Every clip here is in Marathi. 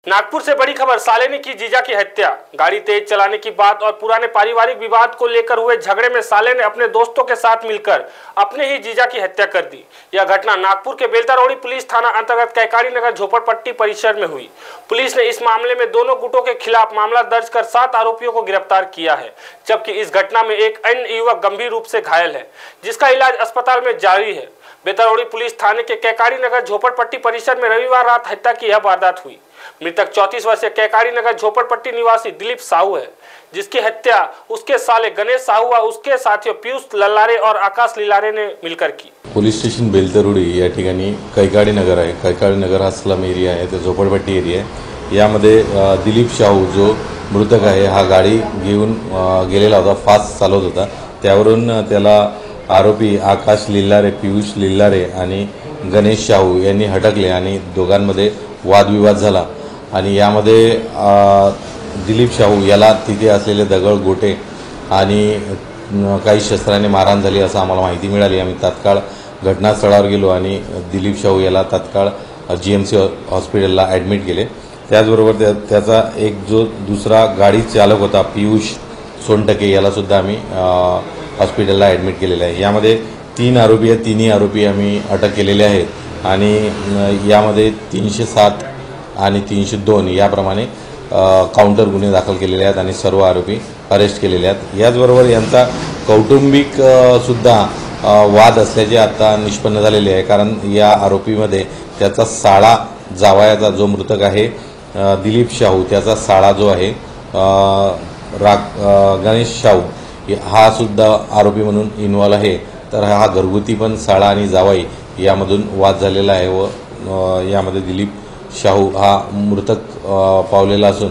नागपुर से बड़ी खबर, साले ने की जीजा की हत्या। गाड़ी तेज चलाने की बात और पुराने पारिवारिक विवाद को लेकर हुए झगड़े में साले ने अपने दोस्तों के साथ मिलकर अपने ही जीजा की हत्या कर दी। यह घटना नागपुर के बेलतारोड़ी पुलिस थाना अंतर्गत कैकाड़ी नगर झोपड़पट्टी परिसर में हुई। पुलिस ने इस मामले में दोनों गुटों के खिलाफ मामला दर्ज कर 7 आरोपियों को गिरफ्तार किया है, जबकि इस घटना में एक अन्य युवक गंभीर रूप से घायल है, जिसका इलाज अस्पताल में जारी है। बेलतारोड़ी पुलिस थाने के कैकाड़ी नगर झोपड़पट्टी परिसर में रविवार रात हत्या की यह वारदात हुई। मृतक 34 वर्षीय कैकाड़ी नगर झोपड़पट्टी निवासी दिलीप साहू है, जिसकी हत्या उसके साले गणेश साहू व उसके साथियों पीयूष लल्लारे और आकाश लिलारे ने मिलकर की। पोलीस स्टेशन बेलतरोडी या ठिकाणी कैकाड़ी नगर आहे। कैकाड़ी नगर हा स्लम एरिया आहे, तो झोपड़पट्टी एरिया आहे। यामध्ये दिलीप साहू जो मृतक आहे हा गाडी घेऊन गेलेला होता, फास्ट चालवत होता। त्यावरून त्याला आरोपी आकाश लिल्लारे, पीयूष लिल्लारे आणि गणेश साहू यांनी हटकले आणि दोघांमध्ये वादविवाद झाला आणि यामध्ये दिलीप साहू याला तिथे असलेले दगड गोटे आणि काही शस्त्राने मारहाण झाली असं आम्हाला माहिती मिळाली। आम्ही तात्काळ घटनास्थळावर गेलो आणि दिलीप साहू याला तात्काळ जीएमसी हॉस्पिटलला ॲडमिट केले। त्याचबरोबर त्याचा एक जो दुसरा गाडी चालक होता पीयूष सोनटके याला सुद्धा आम्ही हॉस्पिटलला ॲडमिट केलेले आहे। यामध्ये 3 आरोपी आहेत, तिन्ही आरोपी आम्ही अटक केलेले आहेत आणि यामध्ये 307 आणि 302 याप्रमाणे काउंटर गुन्हे दाखल केलेले आहेत आणि सर्व आरोपी अरेस्ट केलेले आहेत। याचबरोबर यांचा कौटुंबिक सुद्धा वाद असल्याचे आता निष्पन्न झालेले आहे, कारण या आरोपीमध्ये त्याचा साळा जावयाचा जो मृतक आहे दिलीप साहू, त्याचा साळा जो आहे गणेश साहू हा सुद्धा आरोपी म्हणून इन्व्हॉल्व आहे। तर हा घरगुती पण साळा आणि जावाई यामधून वाद झालेला आहे व यामध्ये दिलीप साहू हा मृतक पावलेला असून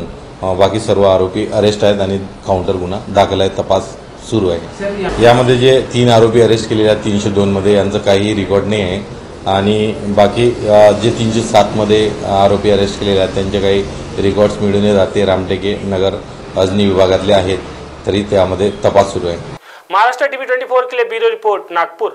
बाकी सर्व आरोपी अरेस्ट आहेत आणि काउंटर गुन्हा दाखल आहे, तपास सुरू आहे। यामध्ये जे 3 आरोपी अरेस्ट केलेले आहेत 302 मध्ये यांचं काही रेकॉर्ड नाही आहे आणि बाकी जे 307 मध्ये आरोपी अरेस्ट केलेले आहेत त्यांचे काही रेकॉर्ड्स मिळून येतात, ते रामटेके नगर अजनी विभागातले आहेत, तरी त्यामध्ये तपास सुरू आहे। महाराष्ट्र टीवी 24 के लिए ब्यूरो रिपोर्ट नागपुर।